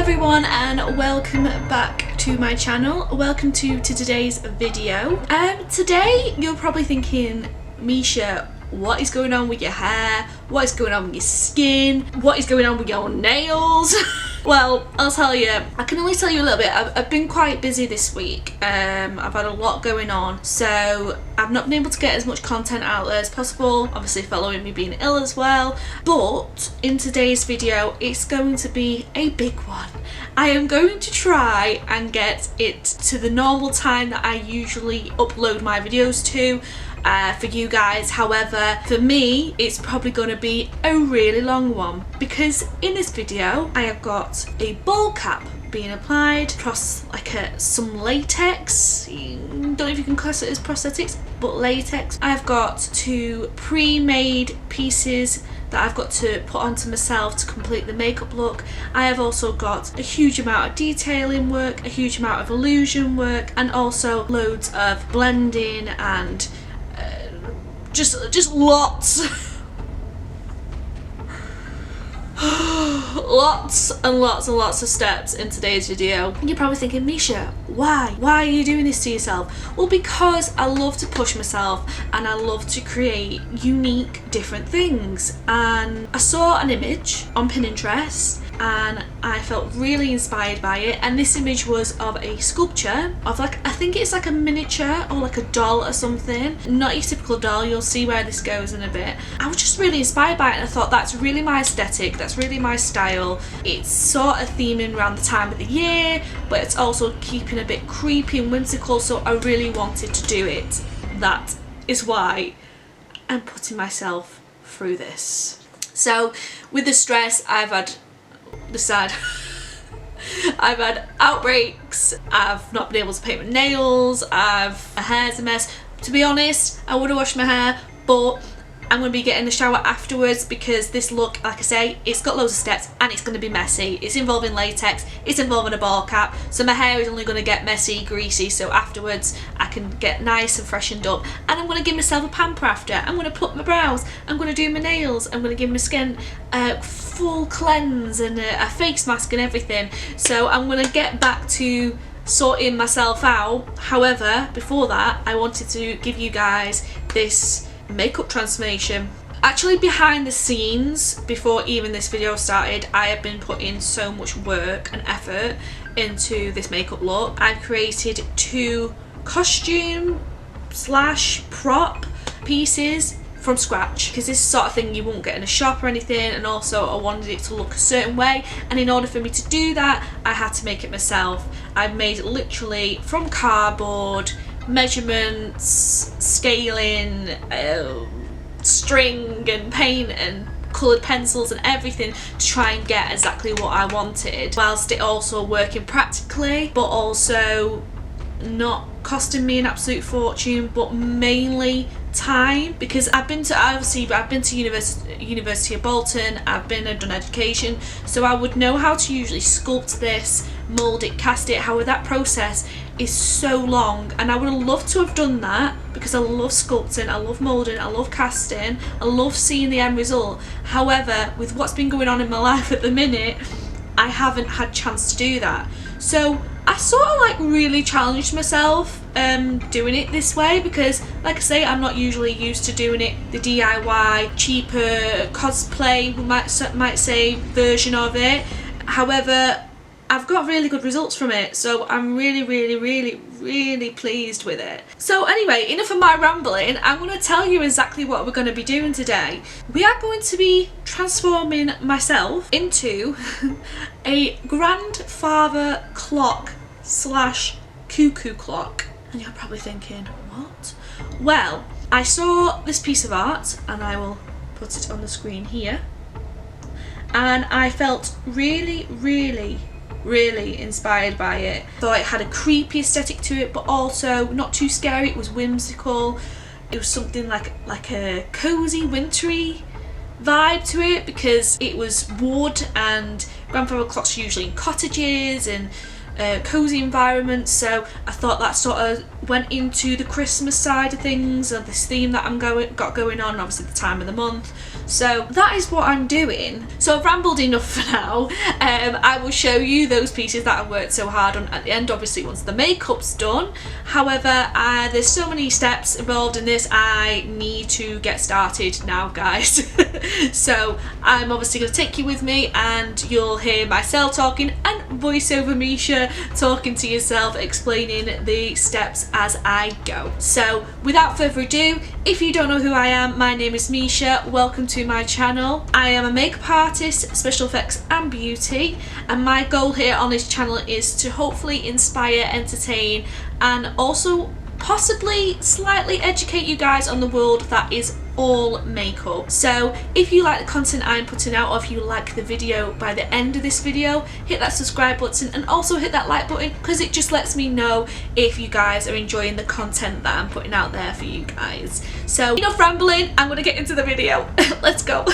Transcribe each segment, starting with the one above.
everyone and welcome back to my channel. Welcome to today's video. Today you're probably thinking, Misha, what is going on with your hair? What is going on with your skin? What is going on with your nails? Well, I'll tell you. I can only tell you a little bit. I've been quite busy this week. I've had a lot going on, so I've not been able to get as much content out there as possible, obviously following me being ill as well. But in today's video, it's going to be a big one. I am going to try and get it to the normal time that I usually upload my videos to. For you guys. However, for me it's probably going to be a really long one because in this video I have got a ball cap being applied across some latex. Don't know if you can class it as prosthetics, but latex. I've got two pre-made pieces that I've got to put onto myself to complete the makeup look. I have also got a huge amount of detailing work, a huge amount of illusion work, and also loads of blending and just lots and lots of steps in today's video. And you're probably thinking, Misha, why are you doing this to yourself? Well, because I love to push myself and I love to create unique different things. And I saw an image on Pinterest and I felt really inspired by it, and this image was of a sculpture of I think it's like a miniature or like a doll or something. Not your typical doll, you'll see where this goes in a bit. I was just really inspired by it and I thought that's really my aesthetic, that's really my style. It's sort of theming around the time of the year, but it's also keeping a bit creepy and whimsical, so I really wanted to do it. That is why I'm putting myself through this. So with the stress I've had I've had outbreaks, I've not been able to paint my nails, my hair's a mess. To be honest, I would have washed my hair, but I'm going to be getting the shower afterwards because this look, like I say, it's got loads of steps and it's going to be messy. It's involving latex, it's involving a ball cap, so my hair is only going to get messy, greasy, so afterwards I can get nice and freshened up, and I'm going to give myself a pamper after. I'm going to pluck my brows, I'm going to do my nails, I'm going to give my skin a full cleanse and a face mask and everything. So I'm going to get back to sorting myself out. However, before that I wanted to give you guys this makeup transformation. Actually, behind the scenes, before even this video started, I have been putting so much work and effort into this makeup look. I've created two costume / prop pieces from scratch because this is the sort of thing you won't get in a shop or anything, and also I wanted it to look a certain way, and in order for me to do that I had to make it myself. I've made it literally from cardboard, measurements, scaling, string and paint and coloured pencils and everything to try and get exactly what I wanted, whilst it also working practically but also not costing me an absolute fortune, but mainly time, because I've been to University of Bolton, I've done education, so I would know how to usually sculpt this, mould it, cast it. However, that process is so long and I would have loved to have done that because I love sculpting, I love moulding, I love casting, I love seeing the end result. However, with what's been going on in my life at the minute, I haven't had chance to do that. So I sort of really challenged myself doing it this way because, like I say, I'm not usually used to doing it the DIY, cheaper, cosplay, we might say, version of it. However, I've got really good results from it, so I'm really pleased with it. So anyway, enough of my rambling. I'm going to tell you exactly what we're going to be doing today. We are going to be transforming myself into a grandfather clock / cuckoo clock. And you're probably thinking, what? Well, I saw this piece of art, and I will put it on the screen here, and I felt really inspired by it. Thought it had a creepy aesthetic to it, but also not too scary. It was whimsical. It was something like a cozy, wintry vibe to it because it was wood, and grandfather clocks are usually in cottages and cozy environments, so I thought that sort of went into the Christmas side of things, or this theme that got going on, obviously the time of the month. So that is what I'm doing. So I've rambled enough for now. I will show you those pieces that I worked so hard on at the end, obviously once the makeup's done. However, there's so many steps involved in this, I need to get started now, guys. So I'm obviously going to take you with me, and you'll hear myself talking and voiceover Misha talking to yourself, explaining the steps as I go. So without further ado, if you don't know who I am, my name is Misha. Welcome to my channel. I am a makeup artist, special effects and beauty, and my goal here on this channel is to hopefully inspire, entertain, and also possibly slightly educate you guys on the world that is all makeup. So if you like the content I'm putting out, or if you like the video, by the end of this video hit that subscribe button and also hit that like button, because it just lets me know if you guys are enjoying the content that I'm putting out there for you guys. So enough rambling, I'm gonna get into the video. Let's go.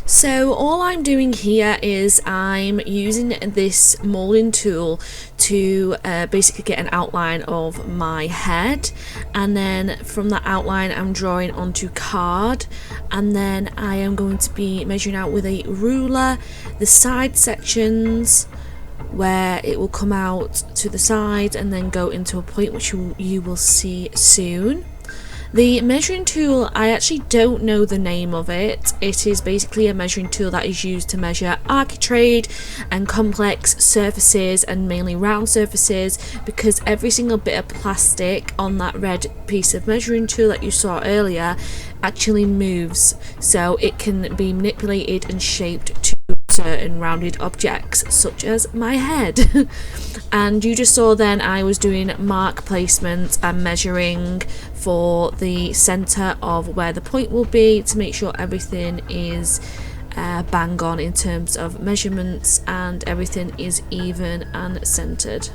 So all I'm doing here is I'm using this moulding tool to basically get an outline of my head, and then from that outline I'm drawing onto card, and then I am going to be measuring out with a ruler the side sections where it will come out to the side and then go into a point which you will see soon. The measuring tool, I actually don't know the name of it. It is basically a measuring tool that is used to measure architrave and complex surfaces, and mainly round surfaces, because every single bit of plastic on that red piece of measuring tool that you saw earlier actually moves, so it can be manipulated and shaped to certain rounded objects such as my head. And you just saw then I was doing mark placement and measuring for the center of where the point will be, to make sure everything is bang on in terms of measurements and everything is even and centered.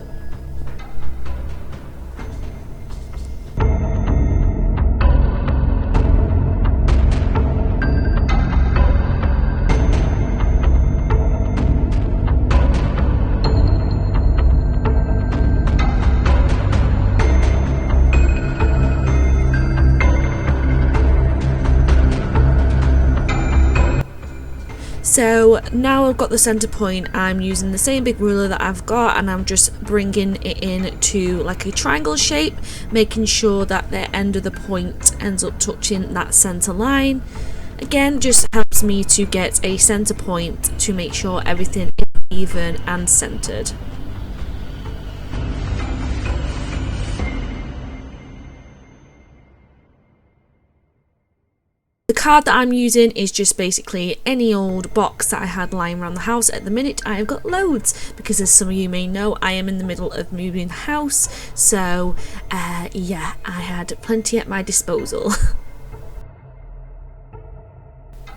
So now I've got the center point, I'm using the same big ruler that I've got, and I'm just bringing it in to like a triangle shape, making sure that the end of the point ends up touching that center line. Again, just helps me to get a center point to make sure everything is even and centered. The card that I'm using is just basically any old box that I had lying around the house. At the minute I have got loads, because as some of you may know, I am in the middle of moving house, so yeah, I had plenty at my disposal.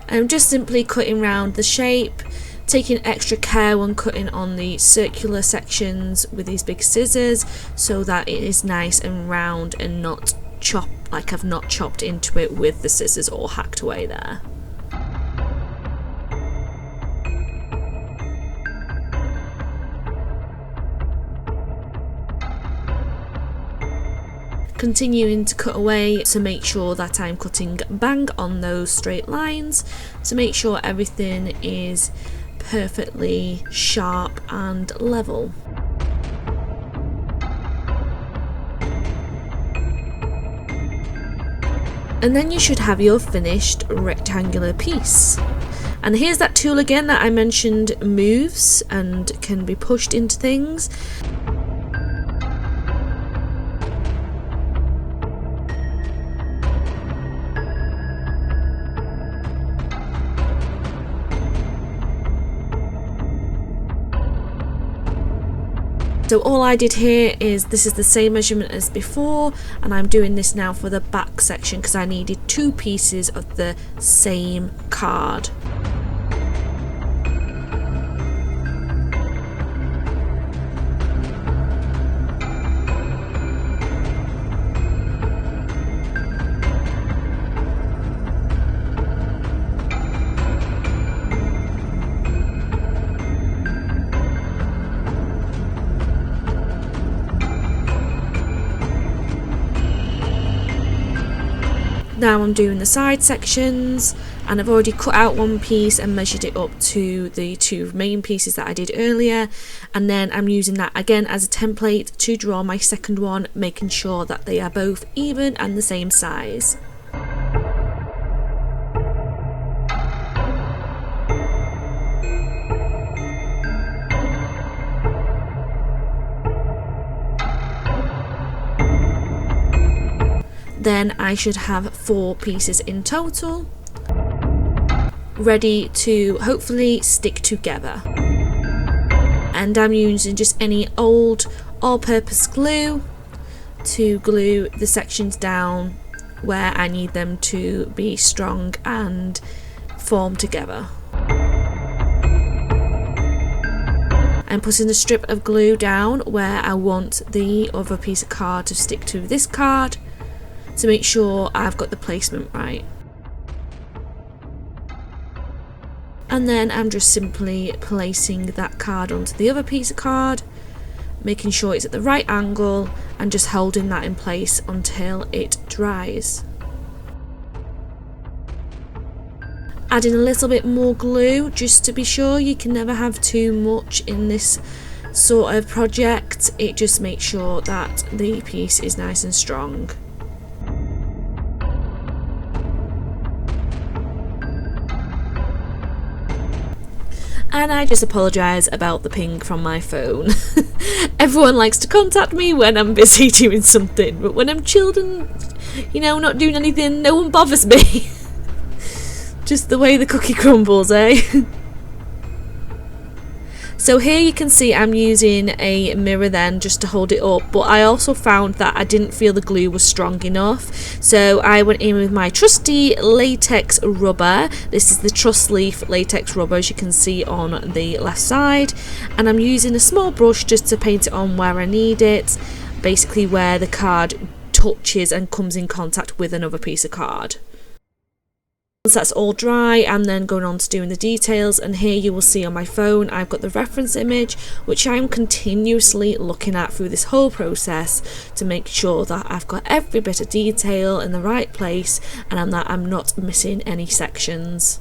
I'm just simply cutting round the shape, taking extra care when cutting on the circular sections with these big scissors, so that it is nice and round and not chopped, like I've not chopped into it with the scissors or hacked away there. Continuing to cut away to make sure that I'm cutting bang on those straight lines, to make sure everything is perfectly sharp and level. And then you should have your finished rectangular piece. And here's that tool again that I mentioned moves and can be pushed into things. So all I did here is, this is the same measurement as before, and I'm doing this now for the back section because I needed 2 pieces of the same card. Now I'm doing the side sections, and I've already cut out one piece and measured it up to the 2 main pieces that I did earlier, and then I'm using that again as a template to draw my second one, making sure that they are both even and the same size. Then I should have 4 pieces in total, ready to hopefully stick together. And I'm using just any old all-purpose glue to glue the sections down where I need them to be strong and form together. I'm putting the strip of glue down where I want the other piece of card to stick to this card, to make sure I've got the placement right. And then I'm just simply placing that card onto the other piece of card, making sure it's at the right angle and just holding that in place until it dries. Adding a little bit more glue just to be sure. You can never have too much in this sort of project. It just makes sure that the piece is nice and strong. And I just apologise about the ping from my phone. Everyone likes to contact me when I'm busy doing something, but when I'm chilled and, you know, not doing anything, no one bothers me. Just the way the cookie crumbles, eh? So here you can see I'm using a mirror then just to hold it up, but I also found that I didn't feel the glue was strong enough, so I went in with my trusty latex rubber. This is the Trustleaf latex rubber, as you can see on the left side, and I'm using a small brush just to paint it on where I need it, basically where the card touches and comes in contact with another piece of card. Once that's all dry, I'm then going on to doing the details, and here you will see on my phone I've got the reference image, which I'm continuously looking at through this whole process to make sure that I've got every bit of detail in the right place and that I'm not missing any sections.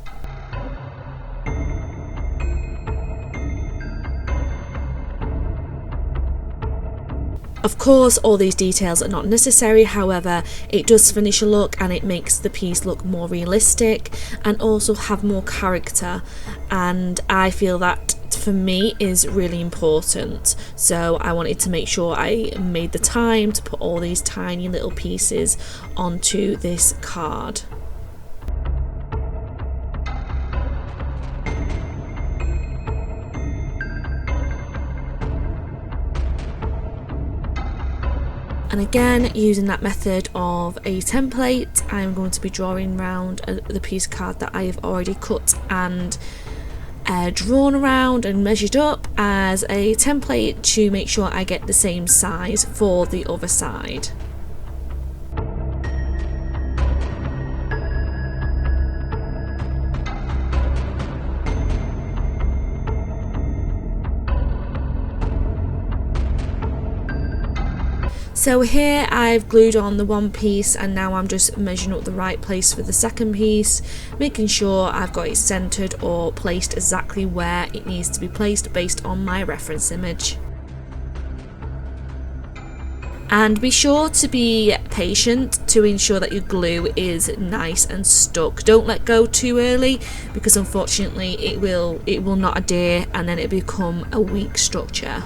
Of course, all these details are not necessary, however, it does finish a look and it makes the piece look more realistic and also have more character, and I feel that for me is really important. So I wanted to make sure I made the time to put all these tiny little pieces onto this card. And again, using that method of a template, I'm going to be drawing around the piece of card that I have already cut and drawn around and measured up as a template to make sure I get the same size for the other side. So here I've glued on the one piece, and now I'm just measuring up the right place for the second piece, making sure I've got it centered or placed exactly where it needs to be placed based on my reference image. And be sure to be patient to ensure that your glue is nice and stuck. Don't let go too early, because unfortunately it will not adhere and then it become a weak structure.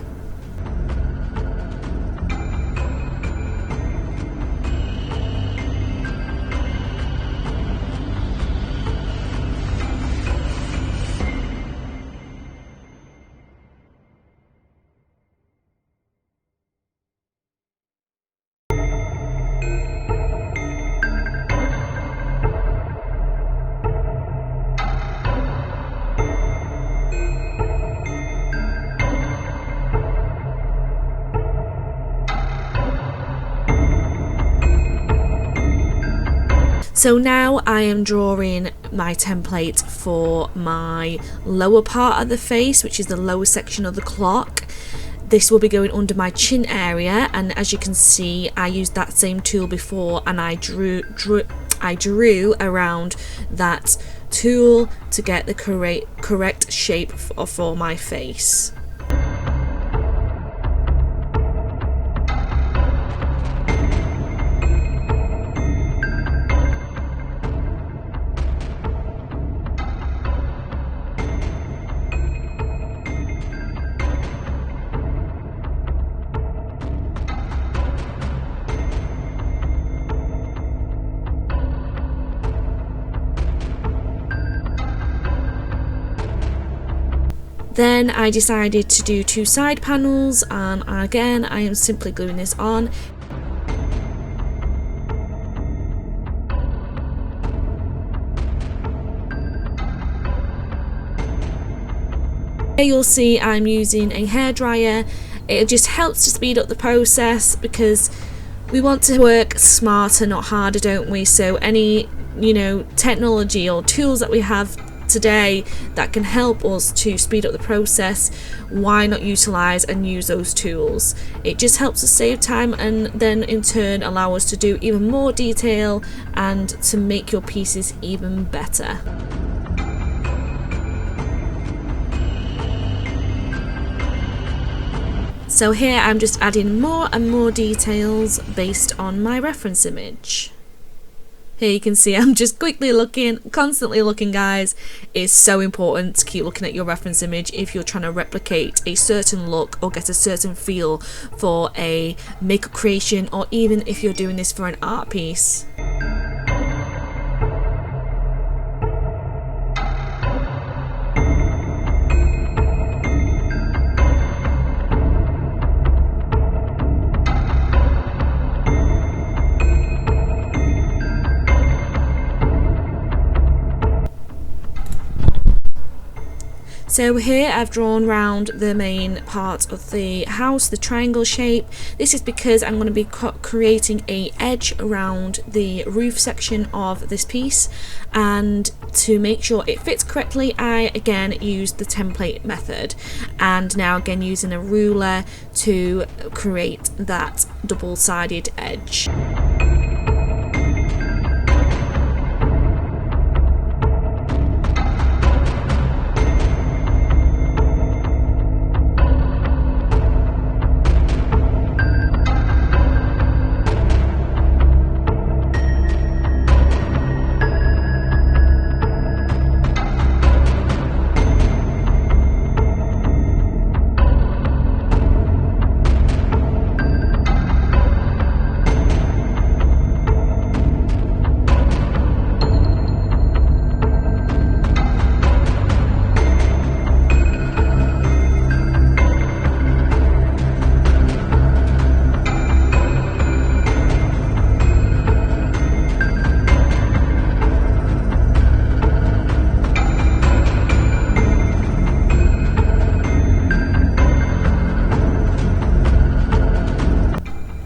So now I am drawing my template for my lower part of the face, which is the lower section of the clock. This will be going under my chin area, and as you can see I used that same tool before and I drew I drew around that tool to get the correct shape for my face. Then I decided to do 2 side panels, and again I am simply gluing this on. Here you'll see I'm using a hairdryer. It just helps to speed up the process because we want to work smarter, not harder, don't we? So any, technology or tools that we have today that can help us to speed up the process, why not utilize and use those tools? It just helps us save time and then in turn allow us to do even more detail and to make your pieces even better. So here I'm just adding more and more details based on my reference image. Here you can see I'm just constantly looking, guys. It's so important to keep looking at your reference image if you're trying to replicate a certain look or get a certain feel for a makeup creation, or even if you're doing this for an art piece. So here I've drawn round the main part of the house, the triangle shape. This is because I'm going to be creating a edge around the roof section of this piece, and to make sure it fits correctly I again used the template method, and now again using a ruler to create that double-sided edge.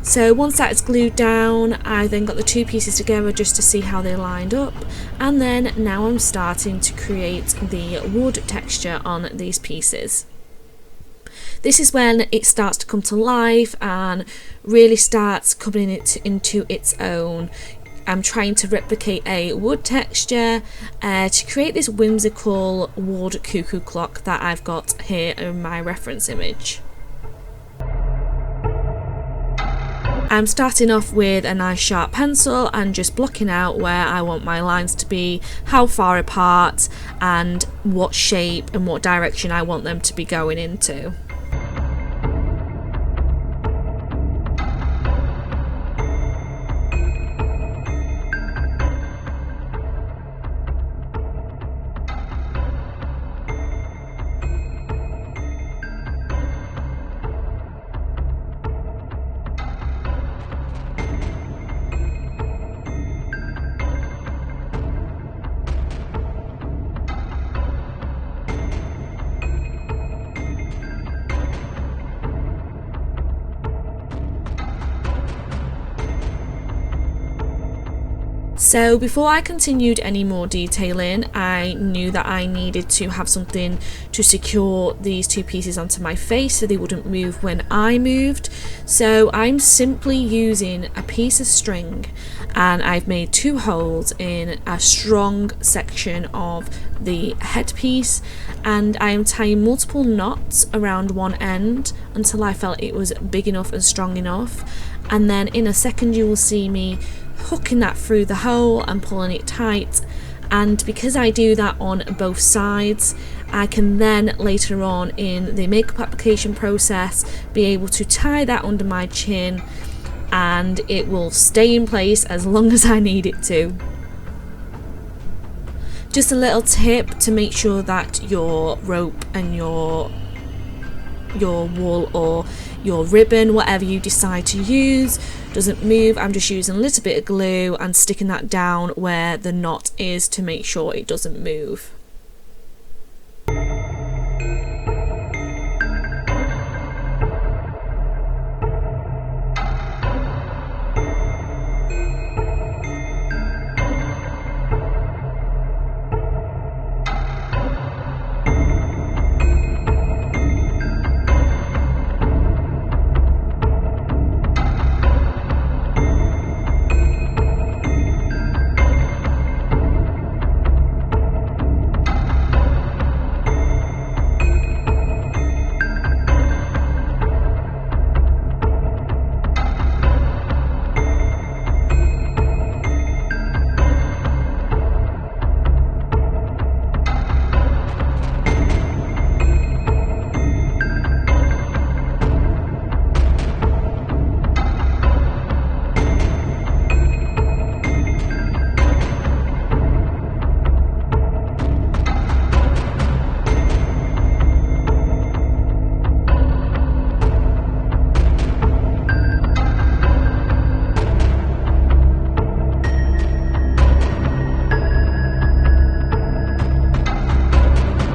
So once that's glued down, I then got the 2 pieces together just to see how they lined up, and then now I'm starting to create the wood texture on these pieces. This is when it starts to come to life and really starts coming into its own. I'm trying to replicate a wood texture to create this whimsical wood cuckoo clock that I've got here in my reference image. I'm starting off with a nice sharp pencil and just blocking out where I want my lines to be, how far apart, and what shape and what direction I want them to be going into. So before I continued any more detailing, I knew that I needed to have something to secure these two pieces onto my face so they wouldn't move when I moved. So I'm simply using a piece of string, and I've made 2 holes in a strong section of the headpiece, and I am tying multiple knots around one end until I felt it was big enough and strong enough, and then in a second you will see me hooking that through the hole and pulling it tight. And because I do that on both sides, I can then later on in the makeup application process be able to tie that under my chin, and it will stay in place as long as I need it to. Just a little tip to make sure that your rope and your wool or your ribbon, whatever you decide to use, doesn't move. I'm just using a little bit of glue and sticking that down where the knot is to make sure it doesn't move.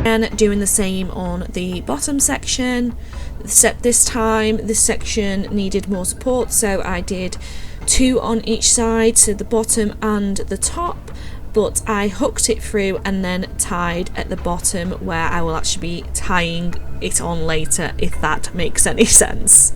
And doing the same on the bottom section, except this time this section needed more support, so I did 2 on each side, so the bottom and the top, but I hooked it through and then tied at the bottom where I will actually be tying it on later, if that makes any sense.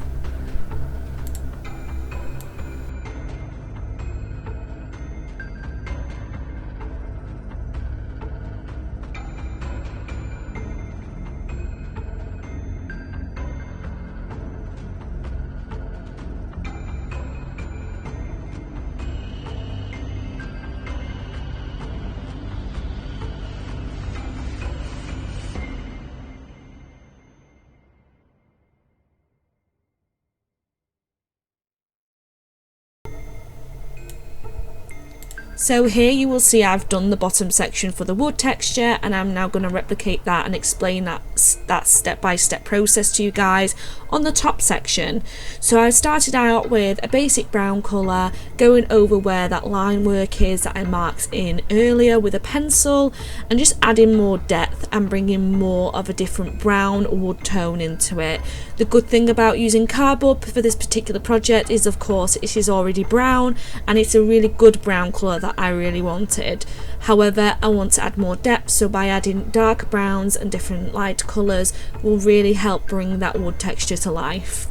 So here you will see I've done the bottom section for the wood texture, and I'm now going to replicate that and explain that step-by-step process to you guys on the top section. So I started out with a basic brown colour, going over where that line work is that I marked in earlier with a pencil, and just adding more depth and bringing more of a different brown wood tone into it. The good thing about using cardboard for this particular project is, of course, it is already brown, and it's a really good brown colour that I really wanted. However, I want to add more depth, so by adding dark browns and different light colours will really help bring that wood texture to life.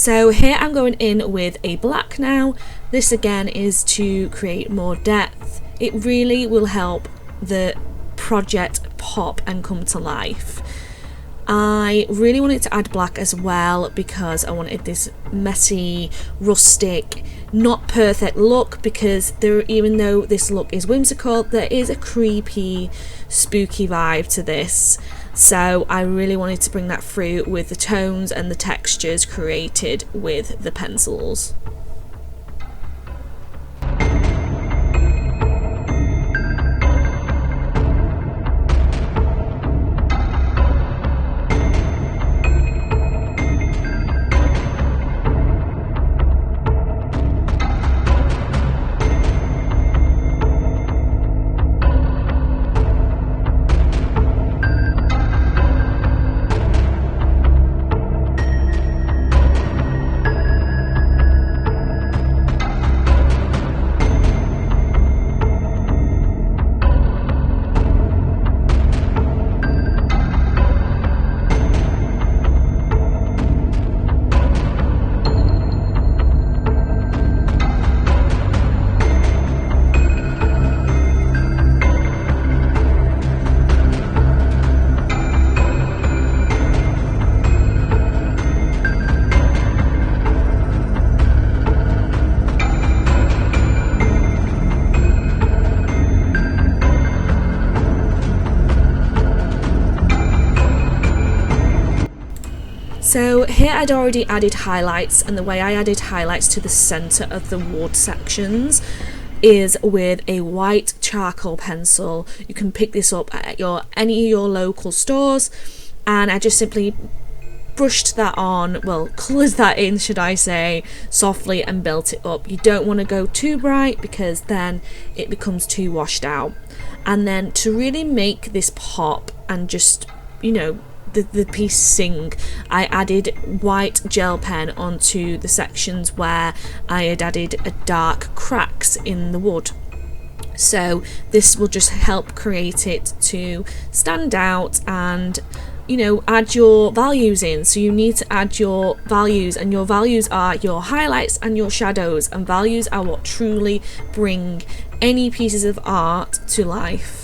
So here I'm going in with a black now. This again is to create more depth. It really will help the project pop and come to life. I really wanted to add black as well because I wanted this messy, rustic, not perfect look, because even though this look is whimsical, there is a creepy, spooky vibe to this. So I really wanted to bring that through with the tones and the textures created with the pencils. So here I'd already added highlights, and the way I added highlights to the centre of the wood sections is with a white charcoal pencil. You can pick this up at any of your local stores, and I just simply brushed that on, well, coloured that in, should I say, softly, and built it up. You don't want to go too bright because then it becomes too washed out. And then to really make this pop and just, you know, the piece sing, I added white gel pen onto the sections where I had added a dark cracks in the wood. So this will just help create it to stand out and, you know, add your values in. So you need to add your values, and your values are your highlights and your shadows, and values are what truly bring any pieces of art to life.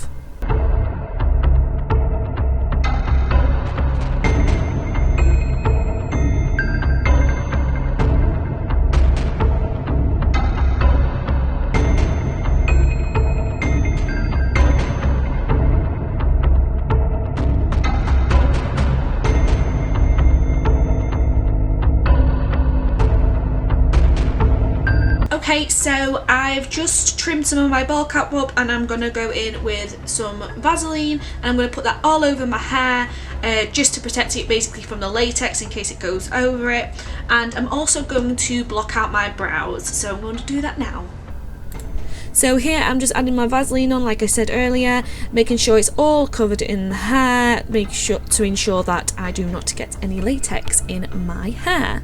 Okay, so I've just trimmed some of my ball cap up, and I'm going to go in with some Vaseline, and I'm going to put that all over my hair just to protect it basically from the latex in case it goes over it. And I'm also going to block out my brows, so I'm going to do that now. So here I'm just adding my Vaseline on, like I said earlier, making sure it's all covered in the hair, make sure to ensure that I do not get any latex in my hair.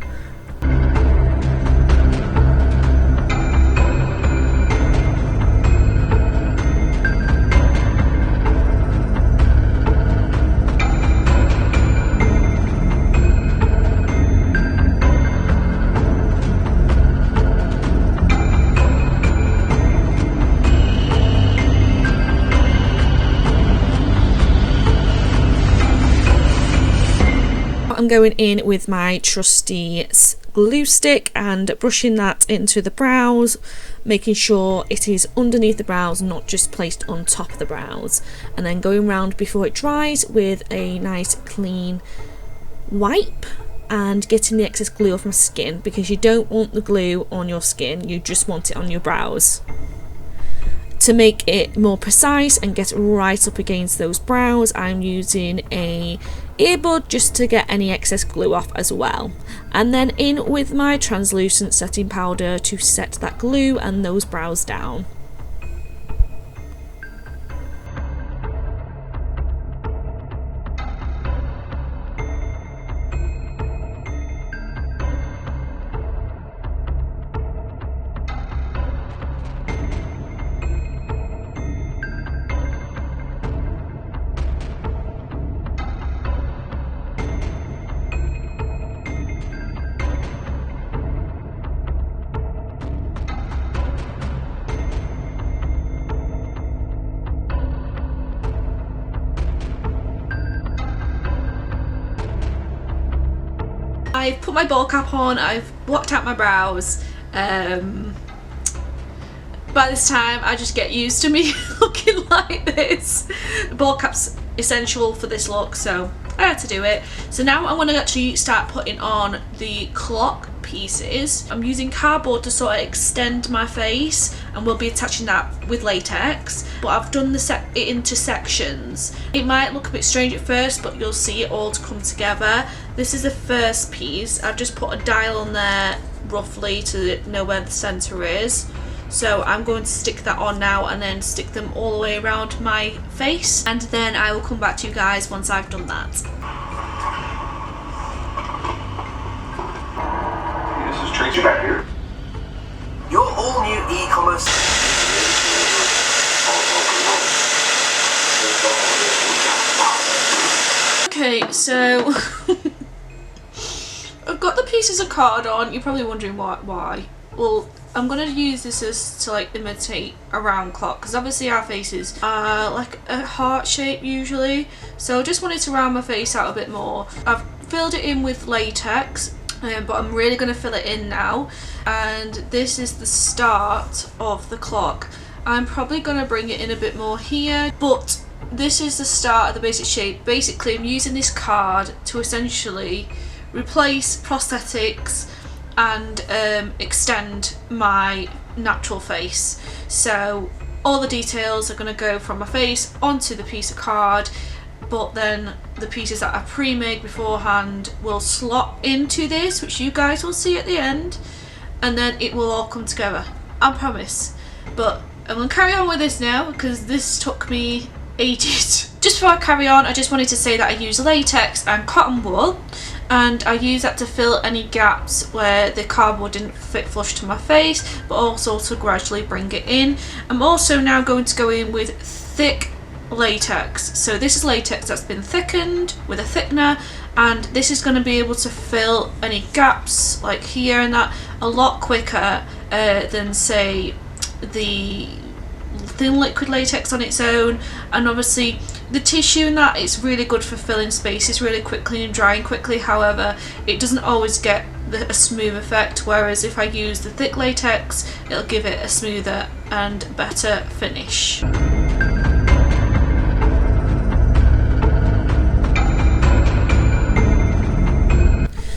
I'm going in with my trusty glue stick and brushing that into the brows, making sure it is underneath the brows, not just placed on top of the brows, and then going round before it dries with a nice clean wipe and getting the excess glue off my skin, because you don't want the glue on your skin, you just want it on your brows. To make it more precise and get right up against those brows, I'm using a earbud just to get any excess glue off as well. And then in with my translucent setting powder to set that glue and those brows down. I've put my ball cap on, I've blocked out my brows. By this time I just get used to me looking like this. The ball cap's essential for this look, so I had to do it. So now I want to actually start putting on the clock pieces. I'm using cardboard to sort of extend my face, and we'll be attaching that with latex, but I've done it into sections. It might look a bit strange at first, but you'll see it all to come together. This is the first piece. I've just put a dial on there roughly to know where the center is. So I'm going to stick that on now and then stick them all the way around my face, and then I will come back to you guys once I've done that. This is Tracy back here. Your all-new e-commerce. Okay, so I've got the pieces of card on. You're probably wondering why. Well, I'm going to use this as to like imitate a round clock, because obviously our faces are like a heart shape usually, so I just wanted to round my face out a bit more. I've filled it in with latex, but I'm really going to fill it in now, and this is the start of the clock. I'm probably going to bring it in a bit more here, but this is the start of the basic shape. Basically I'm using this card to essentially replace prosthetics and extend my natural face. So all the details are going to go from my face onto the piece of card, but then the pieces that I pre-made beforehand will slot into this, which you guys will see at the end, and then it will all come together, I promise. But I'm going to carry on with this now because this took me ages. Just before I carry on, I just wanted to say that I use latex and cotton wool, and I use that to fill any gaps where the cardboard didn't fit flush to my face, but also to gradually bring it in. I'm also now going to go in with thick latex. So this is latex that's been thickened with a thickener, and this is going to be able to fill any gaps like here and that a lot quicker than say the thin liquid latex on its own. And obviously the tissue in that, it's really good for filling spaces really quickly and drying quickly. However, it doesn't always get a smooth effect, whereas if I use the thick latex, it'll give it a smoother and better finish.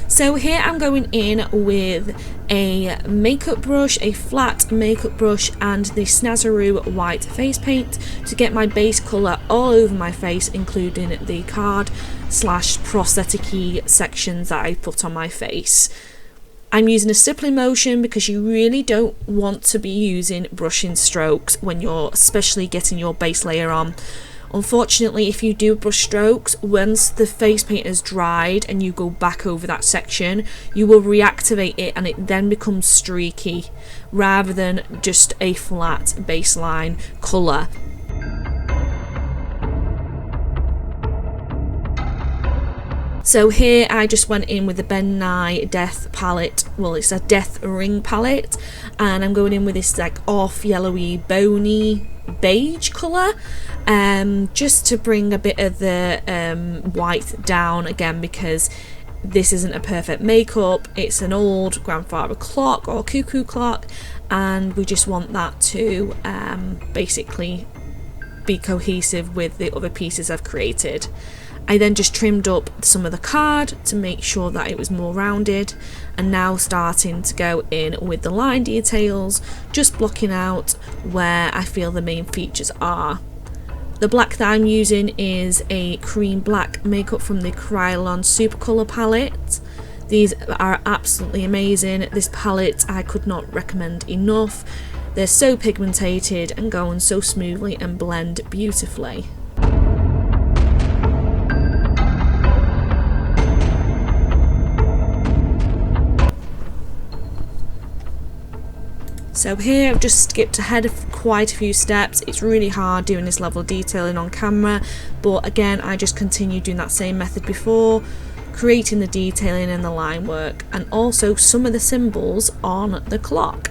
So here I'm going in with a makeup brush, a flat makeup brush, and the Snazzaroo white face paint to get my base colour all over my face, including the card / prosthetic-y sections that I put on my face. I'm using a stippling motion because you really don't want to be using brushing strokes when you're especially getting your base layer on. Unfortunately, if you do brush strokes, once the face paint has dried and you go back over that section, you will reactivate it and it then becomes streaky rather than just a flat baseline colour. So here I just went in with the Ben Nye Death palette, well it's a Death Ring palette, and I'm going in with this like off yellowy bony beige colour, just to bring a bit of the white down again, because this isn't a perfect makeup, it's an old grandfather clock or cuckoo clock, and we just want that to basically be cohesive with the other pieces I've created. I then just trimmed up some of the card to make sure that it was more rounded, and now starting to go in with the line details, just blocking out where I feel the main features are. The black that I'm using is a cream black makeup from the Krylon Supercolour palette. These are absolutely amazing. This palette I could not recommend enough. They're so pigmented and go on so smoothly and blend beautifully. So here I've just skipped ahead of quite a few steps. It's really hard doing this level of detailing on camera, but again I just continue doing that same method before, creating the detailing and the line work, and also some of the symbols on the clock.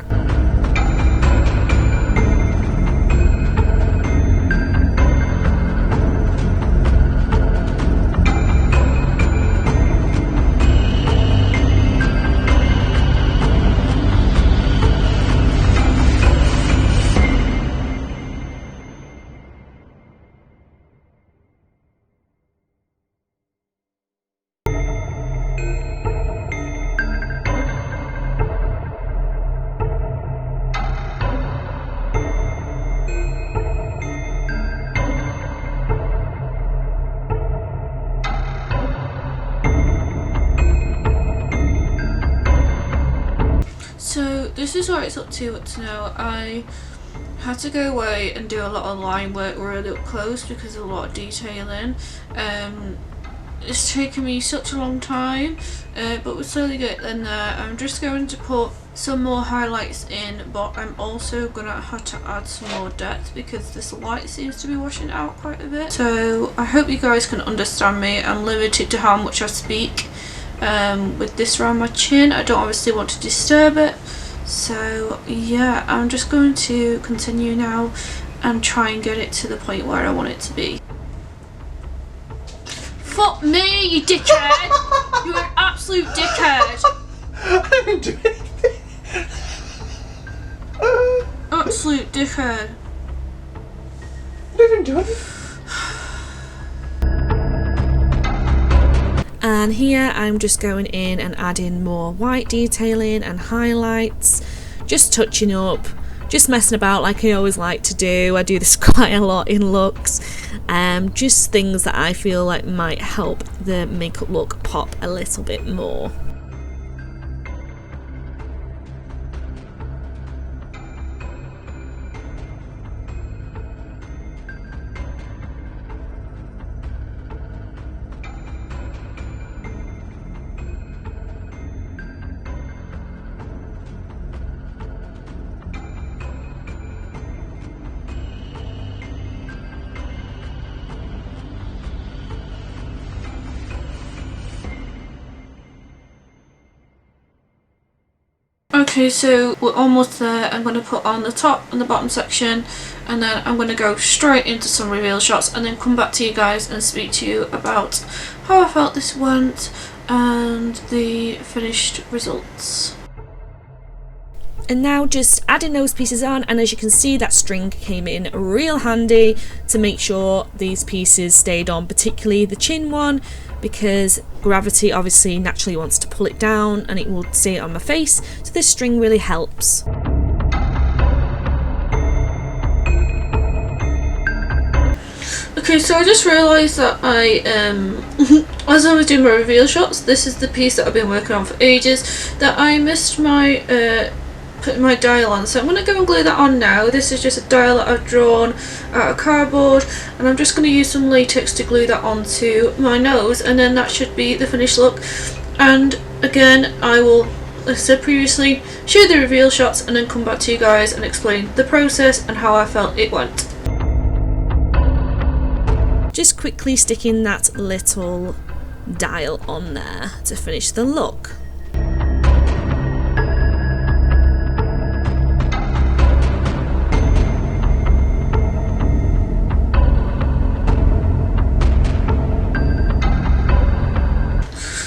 this is where it's up to now. I had to go away and do a lot of line work really up close because of a lot of detailing. It's taken me such a long time, but we're slowly getting there. I'm just going to put some more highlights in, but I'm also gonna have to add some more depth because this light seems to be washing out quite a bit. So I hope you guys can understand me. I'm limited to how much I speak with this around my chin. I don't obviously want to disturb it. So yeah, I'm just going to continue now and try and get it to the point where I want it to be. Fuck me, you dickhead! You're an absolute dickhead! I didn't do anything. Absolute dickhead. I didn't do anything. And here I'm just going in and adding more white detailing and highlights, just touching up, just messing about like I always like to do. I do this quite a lot in looks, just things that I feel like might help the makeup look pop a little bit more. Okay, so we're almost there. I'm going to put on the top and the bottom section, and then I'm going to go straight into some reveal shots and then come back to you guys and speak to you about how I felt this went and the finished results. And now just adding those pieces on, and as you can see, that string came in real handy to make sure these pieces stayed on, particularly the chin one, because gravity obviously naturally wants to pull it down and it will stay on my face, so this string really helps. Okay, so I just realised that as I was doing my reveal shots, this is the piece that I've been working on for ages, that I missed my putting my dial on, so I'm going to go and glue that on now. This is just a dial that I've drawn out of cardboard, and I'm just going to use some latex to glue that onto my nose, and then that should be the finished look. And again, I will, like I said previously, show the reveal shots and then come back to you guys and explain the process and how I felt it went. Just quickly sticking that little dial on there to finish the look.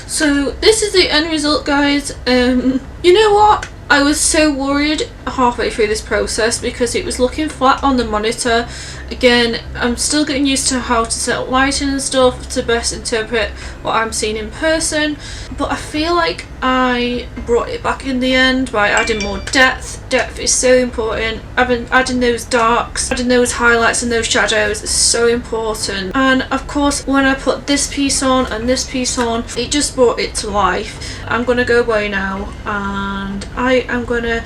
So this is the end result, guys. You know what? I was so worried halfway through this process because it was looking flat on the monitor. Again, I'm still getting used to how to set up lighting and stuff to best interpret what I'm seeing in person, but I feel like I brought it back in the end by adding more depth. Depth is so important. Adding those darks, adding those highlights and those shadows is so important. And of course, when I put this piece on and this piece on, it just brought it to life. I'm gonna go away now and I am gonna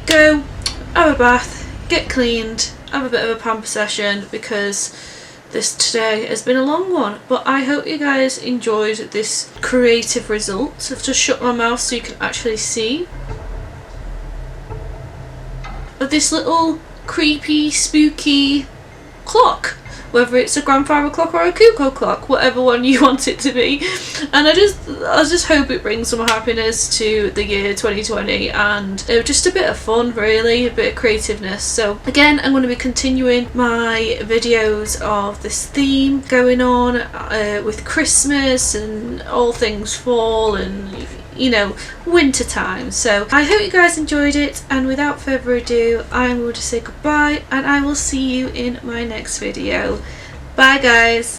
go have a bath, get cleaned, have a bit of a pamper session because this today has been a long one. But I hope you guys enjoyed this creative result. I've just shut my mouth so you can actually see. But this little creepy, spooky clock, whether it's a grandfather clock or a cuckoo clock, whatever one you want it to be. And I just hope it brings some happiness to the year 2020 and just a bit of fun, really, a bit of creativeness. So again, I'm going to be continuing my videos of this theme going on with Christmas and all things fall and, you know, winter time. So I hope you guys enjoyed it, and without further ado, I'm going to say goodbye and I will see you in my next video. Bye guys.